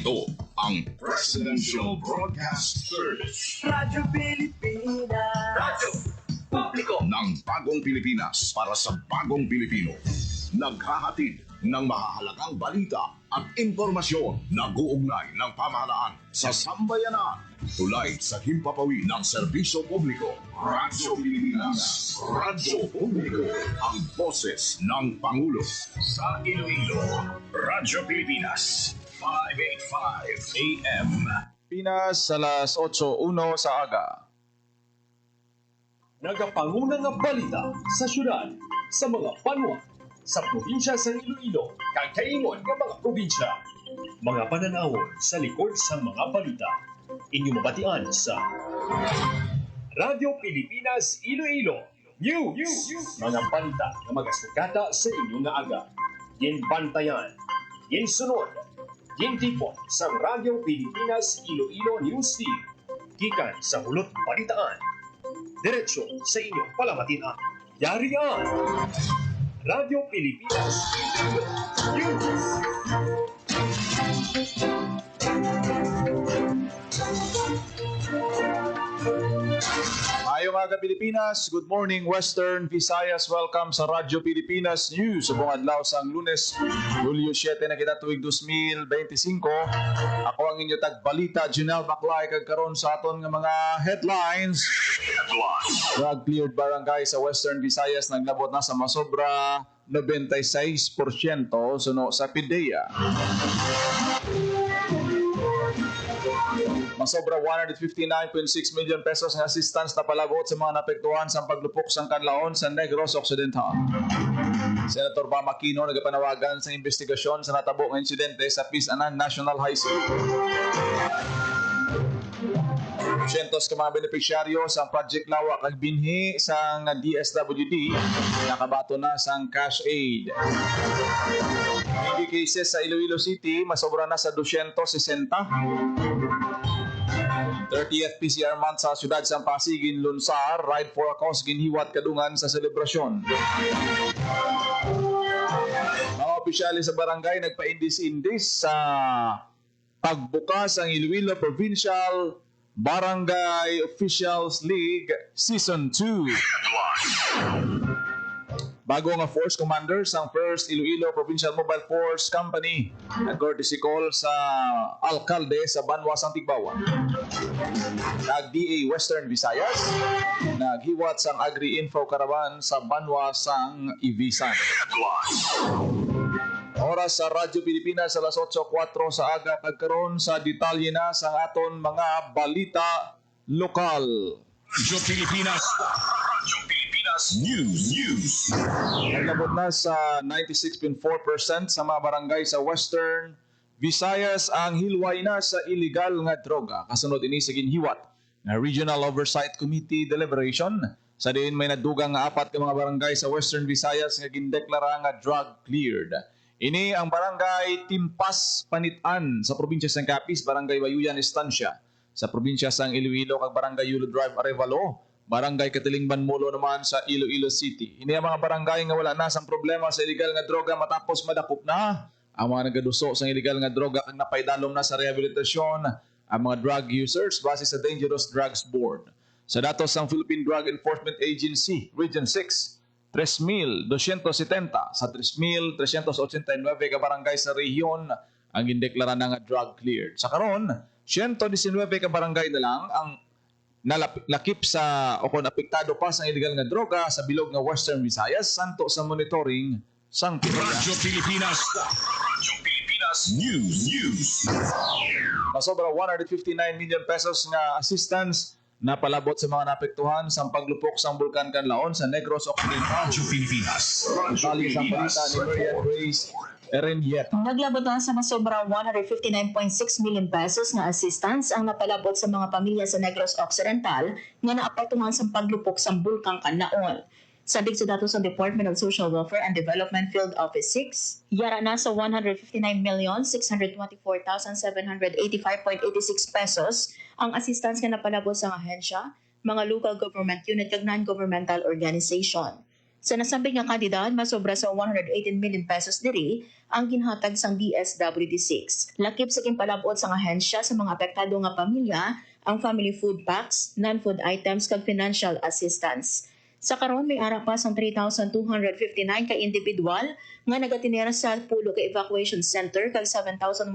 Ito ang Presidential Broadcast Service. Radyo Pilipinas. Radyo Publiko ng Bagong Pilipinas para sa Bagong Pilipino. Naghahatid ng mahahalagang balita at impormasyon na guugnay ng pamahalaan sa sambayanan. Tulay sa himpapawid ng serbisyo publiko. Radyo Pilipinas. Radyo Publiko. Ang boses ng Pangulo. Sa Iloilo, Radyo Pilipinas. 585 AM. Pinas, alas 8:01 sa aga. Nagapanguna nga balita sa syudad, sa mga banwa, sa probinsya sa Iloilo, kag kaingon nga mga probinsya. Mga pananawon sa likod sa mga balita. Inyo mabatian sa Radyo Pilipinas Iloilo News. Mga balita nga magasugata sa inyo nga aga. Ginbantayan, ginsunod, gintipon sa Radyo Pilipinas Iloilo News Team. Gikan sa hulot balitaan. Diretso sa inyong palamatian. Yarian! Radyo Pilipinas Iloilo News. Mayong aga Pilipinas, good morning Western Visayas, welcome sa Radyo Pilipinas News. Subong adlaw sang Lunes, Hulyo 7 na kita tuig 2025. Ako ang inyo tagbalita, Junel Baclay, kag karon sa aton nga mga headlines. Drug cleared barangay sa Western Visayas naglabot na sa masobra 96% suno sa PIDEA. Masobra 159.6 million pesos ng assistance na palabot sa mga napektuhan sa paglupok sa kanlaon sa Negros Occidental. Senator Bam Aquino nagapanawagan sa investigasyon sa natabo ng insidente sa Peace Anan National High School. Cientos ka mga benepisyaryo sa Project Lawak ang binhi sa DSWD nakabato na sa cash aid. Mga cases sa Iloilo City masobra na sa 260. 30th PCR month sa siyudad sa Pasig Lunsar, Ride for a Cause ginhiwat kadungan sa selebrasyon. Mga opisyales sa barangay nagpa-indis-indis sa pagbukas ang Iloilo Provincial Barangay Officials League Season 2. Bago nga Force Commanders ang First Iloilo Provincial Mobile Force Company nag-courtesy call sa alkalde sa Banwa sang Tigbawan. Nag-DA Western Visayas naghiwat sang Agri-Info Caravan sa Banwa sang Ibisan. Oras sa Radyo Pilipinas alas 8:04 sa aga pagkaron sa detalye na sa aton mga balita lokal. Radyo Pilipinas. Radyo Pilipinas News. Naglabot na sa 96.4% sa mga barangay sa Western Visayas ang hilway na sa illegal nga droga. Kasunod ini sa ginhiwat na Regional Oversight Committee deliberation. Sa diin may nadugang nga 4 ka mga barangay sa Western Visayas nga gindeklara nga drug cleared. Ini ang barangay Timpas Panitan sa probinsya ng Capiz, barangay Bayuyan Estancia. Sa probinsya sang Iloilo kag barangay Yulo Drive Arevalo, barangay Katilingban Molo naman sa Iloilo City. Ini ang mga barangay nga wala na sang problema sa illegal nga droga matapos madakop na ang mga nagaduso sa illegal nga droga kag napaydalom na sa rehabilitasyon ang mga drug users base sa Dangerous Drugs Board. Sa datos ng Philippine Drug Enforcement Agency, Region 6, 3,270 sa 3,389 ka barangay sa rehiyon ang indeklara na nga drug cleared. Sa karon, 119 ka barangay na lang ang nalakip sa o kung apektado pa sa illegal nga droga sa bilog nga Western Visayas santo sa monitoring sang Radyo Pilipinas. Radyo Pilipinas News. Masobra 159 million pesos nga assistance na palabot sa mga naapektuhan sa paglupok sa bulkan Kanlaon sa Negros Occidental. Radyo Pilipinas. Tali sa balita ni Marian Grace Erenyet. Naglabot na sa masobra 159.6 million pesos na assistance ang napalabot sa mga pamilya sa Negros Occidental nga naapektuhan sa paglupok sa bulkan Kanlaon. Sabik sa datos sa Department of Social Welfare and Development Field Office 6, yara na sa 159,624,785.86 pesos ang assistance nga napalabot sa ahensya, mga local government unit ug non-governmental organization. Sa nasabing nga kandidat, masobra sa 118 million pesos diri ang ginhatag sang DSWD6. Lakip sa kimpalabot sang ahensya sa mga apektado nga pamilya ang family food packs, non-food items kag financial assistance. Sa karon may ara pa sang 3,259 ka individual nga nagatinera sa pulo ka evacuation center kag 7,111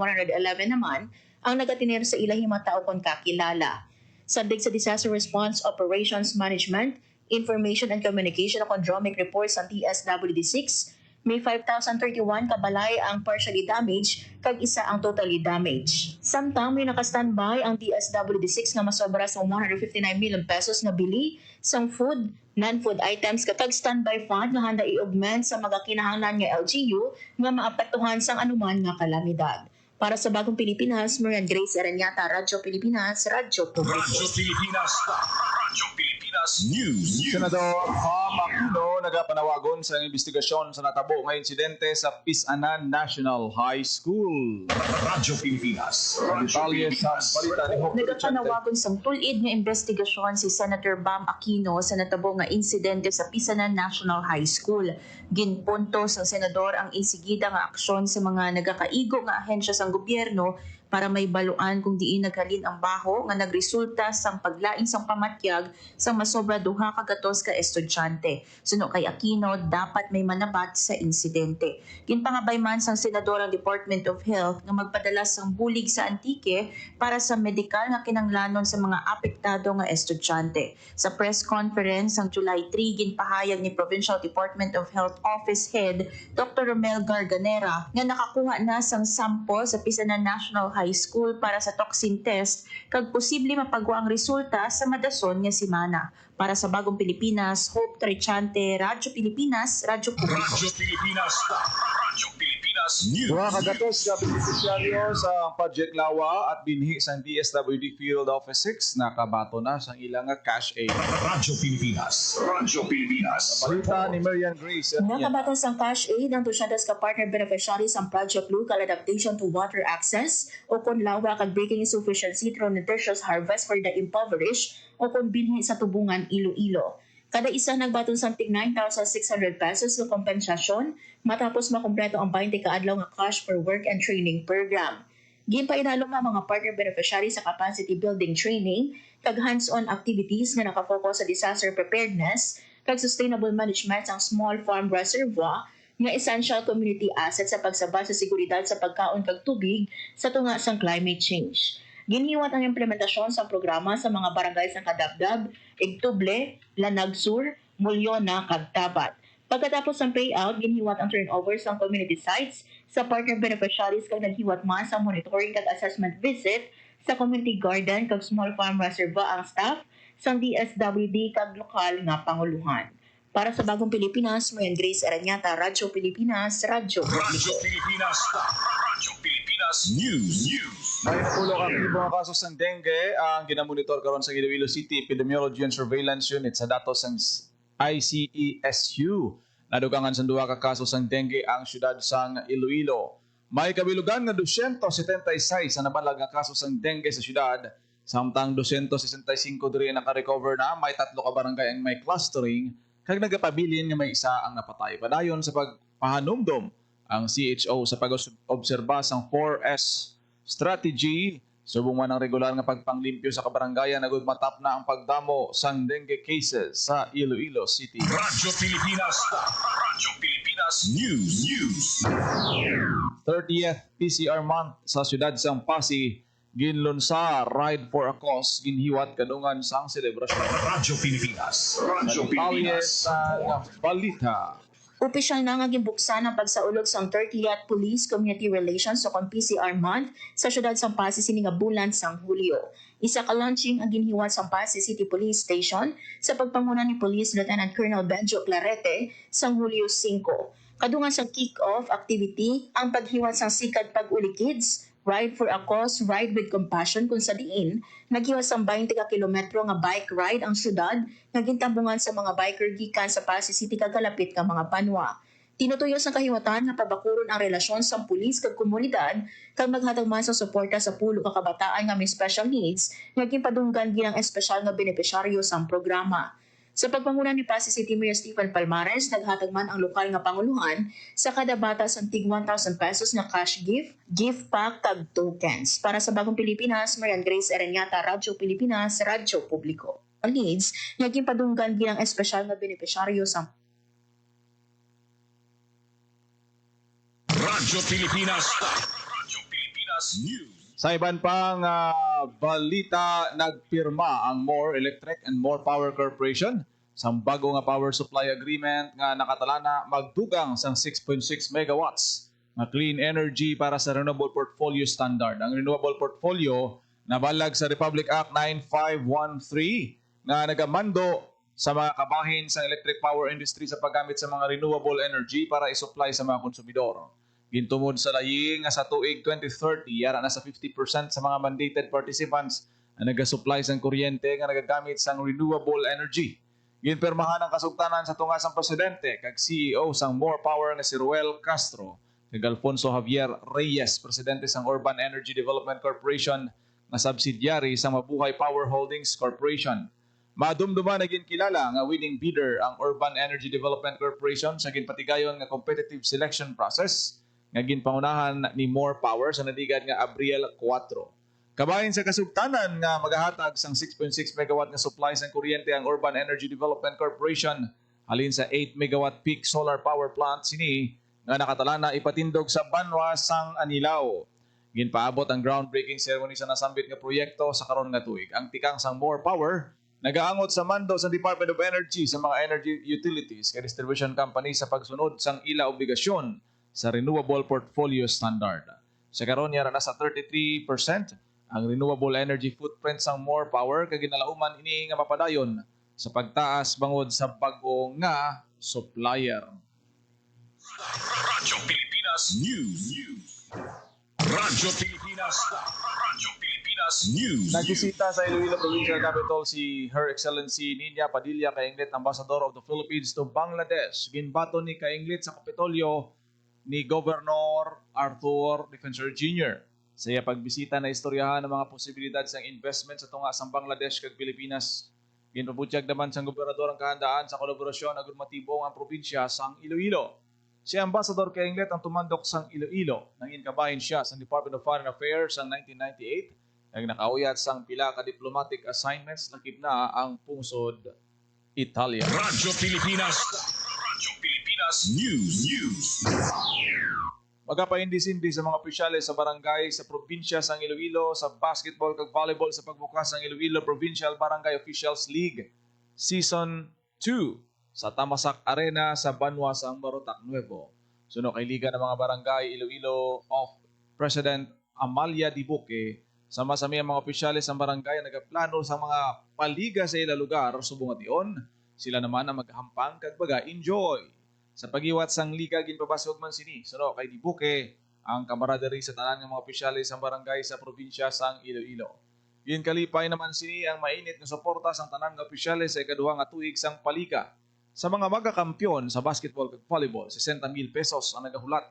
naman ang nagatinera sa ilahing mga tao kon kakilala. Sandig sa Disaster Response Operations Management, Information and Communication Economic Reports ng DSWD6, may 5,031 kabalay ang partially damaged kag isa ang totally damaged. Samtang may naka-standby ang DSWD6 nga masobra sa 159 million pesos na bili sang food, non-food items katag standby fund nga handa i-augment sa mga kinahanglan nga LGU nga maapektuhan sang anuman nga kalamidad. Para sa Bagong Pilipinas, Marian Grace Aranyata, Radyo Pilipinas, Radyo Publiko. Radyo Pilipinas. Radyo Pilipinas News. Senador Pam Aquino nagapanawagon sa investigasyon sa natabo nga insidente sa Pisanan National High School. Radyo Pilipinas. Ang detalye sa balita ni Hope Richante. Nagapanawagon sang tulid nga investigasyon si Senator Bam Aquino sa natabo nga insidente sa Pisanan National High School. Ginpunto sa senador ang insigida nga aksyon sa mga nagakaigo nga ahensya sang gobyerno para may baluan kung diin naghalin ang baho nga nagresulta sang paglaing sang pamatyag sa masobra duha ka gatos ka estudyante. Suno kay Aquino, dapat may manabat sa insidente. Ginpangabay man sang senador ang Department of Health nga magpadala sang bulig sa Antique para sa medikal nga kinanglanon sa mga apektado nga estudyante. Sa press conference sang July 3, ginpahayag ni Provincial Department of Health Office Head Dr. Romel Garganera nga nakakuha na sang sample sa Pisanan National High School para sa toxin test kag posible mapagwa ang resulta sa madason nga semana. Para sa Bagong Pilipinas, Hope Richante, Radyo Pilipinas, Radyo Publiko. Radyo Pilipinas. Radyo Pilipinas News. Duha ka gatos ka beneficiaryo sa Project Lawa at binhi sang DSWD Field Office 6 nakabato na sang ilang nga cash aid. Radyo Pilipinas. Radyo Pilipinas. Balita ni Marian Grace. Nakabatas ang cash aid ang tusyadas ka partner beneficiaries ang Project Local Adaptation to Water Access o kung lawa kag breaking insufficiency through nutritious harvest for the impoverished o kung binhi sa tubungan Iloilo. Kada isa nagbaton sa tig 9,600 pesos na kompensasyon matapos makumpleto ang 20 kaadlaw nga cash for work and training program. Ginpainalom ang mga partner beneficiaries sa capacity building training kag hands-on activities nga nakafocus sa disaster preparedness kag sustainable management ng small farm reservoir nga essential community asset sa pagsabay sa seguridad sa pagkaon kag tubig sa tunga sang climate change. Giniwat ang implementasyon sa programa sa mga barangay sa Kadabdab, Igtuble, Lanag Sur, Mulyona, kag Tabat. Pagkatapos ng payout, giniwat ang turnovers ng community sites sa partner beneficiaries kag naghiwat man sa monitoring kag assessment visit sa community garden kag small farm reservoir ang staff sa DSWD kag lokal nga panguluhan. Para sa Bagong Pilipinas, Marian Grace Aranyata, Radyo Pilipinas, Radyo Radyo Pilipinas. Radyo Pilipinas News. May napulong ang mga kasos ng dengue ang ginamonitor karon sa Iloilo City Epidemiology and Surveillance Unit sa datos ng ICESU. Nadugangan sa duha ka kasos ng dengue ang syudad sang Iloilo. May kabilugan nga 276 ang nabalag nga kasos ng dengue sa syudad. Samtang 265 diri naka-recover na, may 3 ka barangay ang may clustering kag nagapabilin nga may isa ang napatay. Padayon sa pagpahanumdom ang CHO sa pag-obserba sang 4S strategy, subong man ang regular nga pagpanglimpyo sa kabarangayan nagudmatap na ang pagdamo sang dengue cases sa Iloilo City. Radyo Pilipinas. Radyo Pilipinas News. 30th PCR month sa siyudad sang Pasig, ginlunsa Ride for a Cause, ginhiwat kadungan sang selebrasyon. Radyo Pilipinas. Radyo Detalye Pilipinas. sa balita. Opisyal na nga gibuksan ang pagsaulog sa 30th Police Community Relations o PCR Month sa syudad sang Pasig sini nga bulan sang Hulyo. Isa ka launching ang ginhiwat sa Pasig City Police Station sa pagpanguna ni Police Lieutenant Colonel Benjo Clarete sang Hulyo 5. Kadungan sa kick-off activity ang paghiwat sang Sikad Pag-uli Kids, Ride for a Cause, Ride with Compassion kung sa diin, naghiwas ang 20 ka kilometro nga bike ride ang syudad nga gintambungan sa mga biker gikan sa Pasig City kagalapit nga mga banwa. Tinutuyos ang kahiwatan nga pabakuron ang relasyon sa pulis kag komunidad kag maghatag man sa suporta sa pulo ka kabataan nga may special needs nga ginpadunggan bilang espesyal nga benepisyaryo sa programa. Sa pagpanguna ni PASI City Mayor Stephen Palmares, naghatag man ang lokal nga panguluhan sa kada bata sa tig 1,000 pesos na cash gift pack kag tokens. Para sa Bagong Pilipinas, Marian Grace Ereñata, Radyo Pilipinas, Radyo Publiko. Ang needs, naging padunggan bilang espesyal na benepisyaryo sa Radyo Pilipinas. Radyo Pilipinas News. Sa iban pang balita, nagpirma ang More Electric and More Power Corporation sa bago nga power supply agreement nga nakatalana magdugang sang 6.6 megawatts nga clean energy para sa Renewable Portfolio Standard. Ang Renewable Portfolio nabalag sa Republic Act 9513 nga nagamando sa mga kabahin sa electric power industry sa paggamit sa mga renewable energy para isupply sa mga konsumidor. Gintumod sa laying nga sa tuig 2030, yara na sa 50% sa mga mandated participants na nagasupply sang kuryente nga nagagamit sang renewable energy. Ginpermahan ang kasugtanan sa tunga sang presidente kag CEO sang More Power nga si Ruel Castro kag Alfonso Javier Reyes, presidente sang Urban Energy Development Corporation nga subsidiary sa Mabuhay Power Holdings Corporation. Madumduman na kilala nga winning bidder ang Urban Energy Development Corporation sa ginpatigayon nga competitive selection process nga ginpangunahan ni More Power sa nadigad nga Abril 4. Kabahin sa kasugtanan nga magahatag sang 6.6 megawatt nga supply sang kuryente ang Urban Energy Development Corporation halin sa 8 megawatt peak solar power plant sini nga nakatalana ipatindog sa Banwa sang Anilao. Ginpaabot ang groundbreaking ceremony sa nasambit nga proyekto sa karon nga tuig. Ang tikang sang More Power nagaangot sa mando sa Department of Energy sa mga energy utilities kay distribution company sa pagsunod sang ila obligasyon sa Renewable Portfolio Standard. Sa karon yara na sa 33% ang renewable energy footprint sang More Power kag ginalauman ini nga mapadayon sa pagtaas bangod sa bag-o nga supplier. Radyo Pilipinas News. Radyo Pilipinas. Radyo Pilipinas News. Nagbisita sa Iloilo Provincial Capital si Her Excellency Nina Padilla Kainglet, Ambassador of the Philippines to Bangladesh. Ginbato ni Kainglet sa Kapitolyo ni Governor Arthur Defensor Jr. Sa iya pagbisita na istoryahan ng mga posibilidad sa investment sa tunga sang Bangladesh kag Pilipinas. Ginpabutyag naman sang gobernador ang kahandaan sa kolaborasyon agon matibong ang probinsya sang Iloilo. Si Ambassador Kainglet ang tumandok sang Iloilo nang inkabahin siya sa Department of Foreign Affairs sang 1998 nang nakauyat sang pila ka diplomatic assignments lakip na ang pungsod Italia. Radyo Pilipinas. Radyo Pilipinas News. Magapaindisindi sa mga opisyales sa barangay sa probinsya sang Iloilo sa basketball kag volleyball sa pagbukas ng Iloilo Provincial Barangay Officials League Season 2 sa Tamasak Arena sa Banwa sang Marotac Nuevo. Suno kay Liga ng mga Barangay Iloilo of President Amalia Dibuque, sama-sami ang mga opisyales ng barangay na nagaplano sa mga paliga sa ila lugar subong ation. Sila naman ang maghampang kag baga enjoy. Sa pagiwat sang liga ginpabasog man sini suno kay Dibuque ang camaraderie sa tanan ng mga opisyales ng barangay sa probinsya sang Iloilo. Ginkalipay naman sini ang mainit nga suporta sang tanan nga opisyales sa ikaduha nga tuig sang palika. Sa mga magakampyon sa basketball ug volleyball, 60,000 pesos ang nagahulat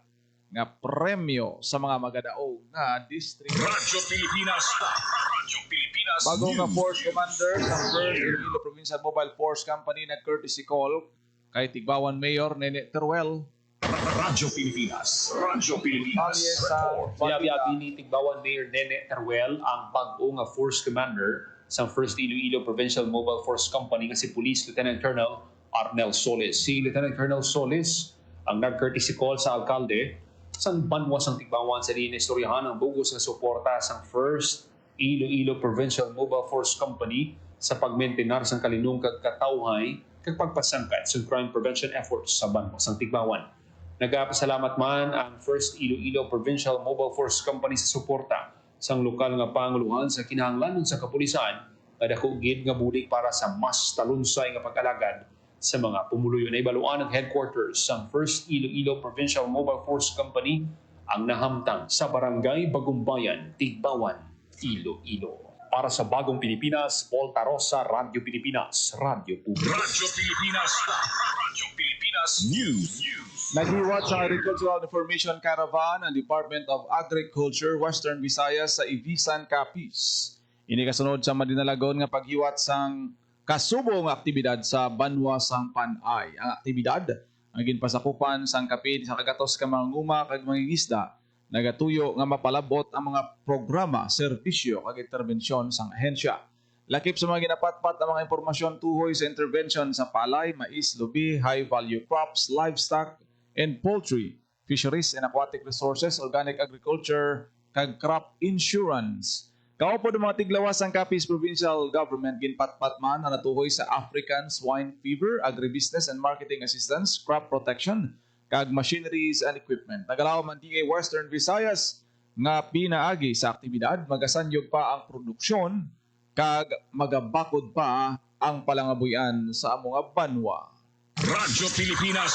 nga premyo sa mga magadaog nga district. Radyo Pilipinas. Radyo Pilipinas Bago nga News. Force Commander sa 1st Iloilo Provincial Mobile Force Company nag-courtesy call kay Tigbawan Mayor Nene Teruel. Radyo Pilipinas. Radyo Pilipinas. Alye sa Sinabi ni Tigbawan Mayor Nene Teruel ang bago nga Force Commander sa 1st Iloilo Provincial Mobile Force Company nga si Police Lieutenant Colonel Arnel Solis. Si Lieutenant Colonel Solis ang nag-courtesy call sa alkalde sang Banwa sang Tigbawan sa dinistoryahan ang bugos nga suporta sang 1st Iloilo Provincial Mobile Force Company sa pagmaintenar sang kalinung kag katawhay kag pagpasangkat sa crime prevention efforts sa Banwa sang Tigbawan. Nagapasalamat man ang 1st Iloilo Provincial Mobile Force Company sa suporta sang lokal nga panguluhan sa kinahanglanon sa kapulisan nga dako gid nga bulig para sa mas talunsay nga pag-alagad sa mga pumuluyo. Na ibaluan ng headquarters sa 1st Iloilo Provincial Mobile Force Company ang nahamtang sa Barangay Bagumbayan, Tigbawan, Iloilo. Para sa Bagong Pilipinas, Paul Tarosa, Radyo Pilipinas, Radyo Publiko. Radyo Pilipinas. Radyo Pilipinas News. naghiwat sa Agricultural Information Caravan ang Department of Agriculture Western Visayas sa Ibisan, Capiz. Ini kasunod sa madinalagon nga paghiwat sang kasubo nga aktibidad sa Banwa sang Panay. Ang aktibidad ang ginpasakupan sang kapid sa kagatos ka mga nguma kag mangingisda nagatuyo nga mapalabot ang mga programa, serbisyo kag interbensyon sang ahensya. Lakip sa mga ginapatpat ang mga impormasyon tuhoy sa intervention sa palay, mais, lubi, high-value crops, livestock, and poultry, fisheries and aquatic resources, organic agriculture, kag crop insurance. Kaupo ng mga tiglawas ang Capiz Provincial Government ginpatpat man na natuhoy sa African Swine Fever, agribusiness and marketing assistance, crop protection, kag machineries and equipment. Nagalaw man DA Western Visayas nga pinaagi sa aktibidad, magasanyog pa ang produksyon kag magabakod pa ang palangabuyan sa among banwa. Radyo Pilipinas.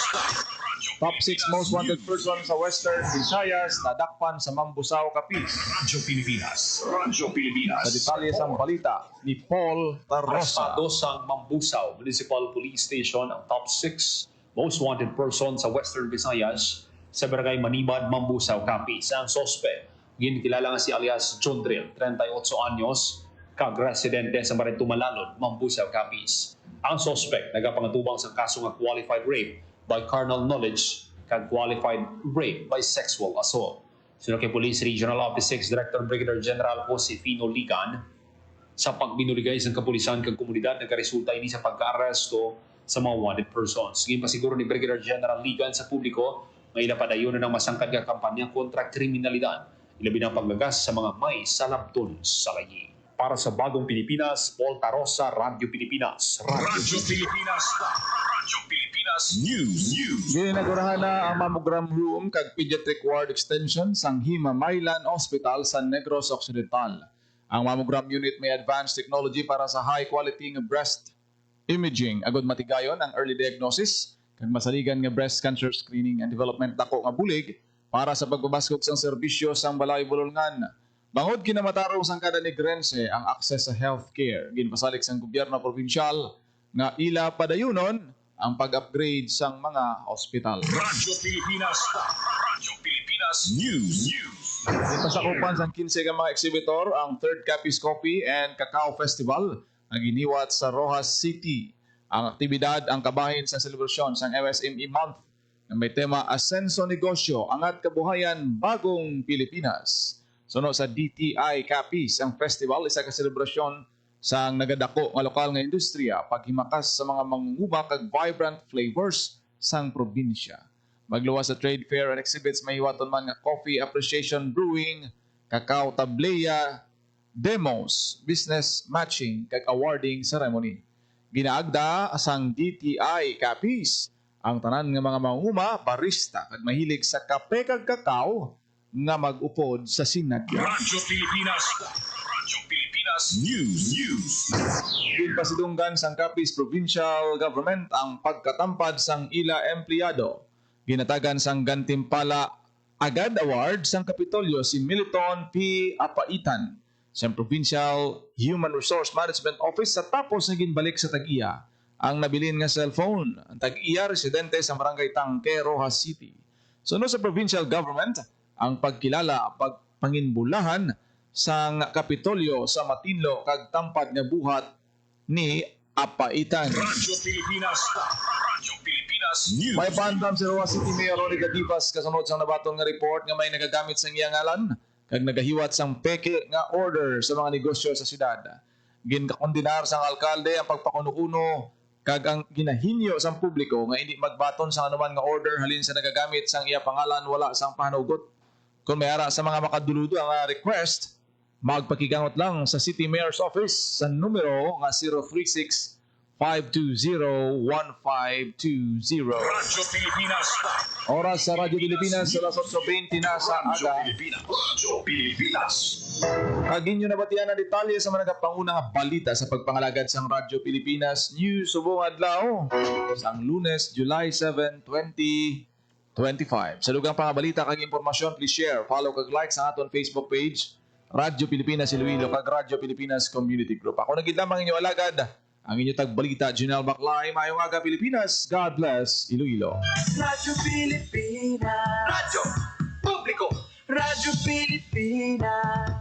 Top 6 most wanted person sa Western Visayas nadakpan sa Mambusaw, Capiz. Radyo Pilipinas. Radyo Pilipinas. Sa detalye sa balita ni Paul Tarrosa. Arestado sa Mambusaw Municipal Police Station ang top 6 most wanted person sa Western Visayas sa Barangay Manibad, Mambusaw, Capiz. Ang sospe, ginikilala nga si alias John Drill, 38 anyos, kag-residente sa Barangay Tumalalon, Mambusaw, Capiz. Ang suspect nagapangatubang sa kaso nga qualified rape by carnal knowledge kag qualified rape by sexual assault. Sunod kay Police Regional Office 6 Director Brigadier General Josefino Ligan, sa pagbinuligay sa kapulisan kag komunidad nagkaresulta ini sa pagka-aresto sa mga wanted persons. Ngayon pa siguro ni Brigadier General Ligan sa publiko nga ilapadayon ng masangkad nga kampanya kontra kriminalidad, ilabi ng paglagas sa mga may salabton sa layi. Para sa Bagong Pilipinas, Paul Tarosa, Radyo Pilipinas. Radyo Pilipinas. Radyo Pilipinas News. Ginagurahan na ang mammogram room kag pediatric ward extension sang Himamaylan Hospital sa Negros Occidental. Ang mammogram unit may advanced technology para sa high quality nga breast imaging. Agod matigayon ang early diagnosis kag masaligan nga breast cancer screening and development dako nga bulig para sa pagbabaskog sang serbisyo sang balay bulolngan. Bangod kinamatarong sang kada Negrense ang access sa healthcare. Ginpasalik sang gobyerno provincial nga ila padayunon ang pag-upgrade sang mga ospital. Radyo Pilipinas. Radyo Pilipinas News. Ipasakupan sang 15 ka mga exhibitor ang 3rd Capiz Coffee and Cacao Festival na giniwat sa Rojas City. Ang aktibidad ang kabahin sa selebrasyon sang MSME Month na may tema Asenso Negosyo, Angat Kabuhayan, Bagong Pilipinas. Sunod sa DTI Capiz, ang festival isa ka selebrasyon sang nagadako nga lokal nga industriya paghimakas sa mga mangungubak kag vibrant flavors sang probinsya. Magluwas sa trade fair and exhibits mahiwaton man nga coffee appreciation brewing, cacao tableya, demos, business matching kag awarding ceremony. Ginaagda sang DTI Capiz ang tanan nga mga mangunguma, barista kag mahilig sa kape kag kakao nga mag-upod sa sinadya. Radyo Pilipinas. Radyo Pilipinas News. Ginpasidunggan sang Capiz Provincial Government ang pagkatampad sang ila empleyado. Ginatagan sang gantimpala agad award sang Kapitolyo si Militon P. Apaitan sa Provincial Human Resource Management Office sa tapos na ginbalik sa Tag-iya ang nabilin nga cellphone. Ang Tag-iya residente sa Barangay Tangke, Rojas City. Sunod sa Provincial Government ang pagkilala pagpanginbulahan sang Kapitolyo sa matinlo kag tampad nga buhat ni Apaitan. Radyo Pilipinas. Radyo Pilipinas News. May pandam si Rojas City Mayor Ronnie Gadivas kasunod sang nabaton nga report nga may nagagamit sang iyang ngalan kag nagahiwat sang peke nga order sa mga negosyo sa syudad. Ginkakondinar sang alkalde ang pagpakuno-kuno kag ang ginahinyo sang publiko nga hindi magbaton sa anuman nga order halin sa nagagamit sang iya pangalan wala sang pahanugot. Kung may ara sa mga makaduludo ang request, magpakigangot lang sa City Mayor's Office sa numero nga 036-520-1520. Radyo Pilipinas. Oras sa Radyo Pilipinas sa 8:20 na sa Radyo aga. Pilipinas. Radyo Pilipinas. Kagin nyo nabatian ang detalye sa mga nagapangunang balita sa pagpangalagad sang Radyo Pilipinas News subong adlaw sang Lunes, July 7, 2025. Sa lugang pangabalita kag impormasyon, please share, follow kag like sa aton Facebook page Radyo Pilipinas Iloilo kag Radyo Pilipinas Community Group. Ako nagid lamang inyo alagad ang inyo tagbalita Janelle Baclay. Mayong aga Pilipinas. God bless Iloilo. Radyo Pilipinas. Radyo Publiko. Radyo Pilipinas.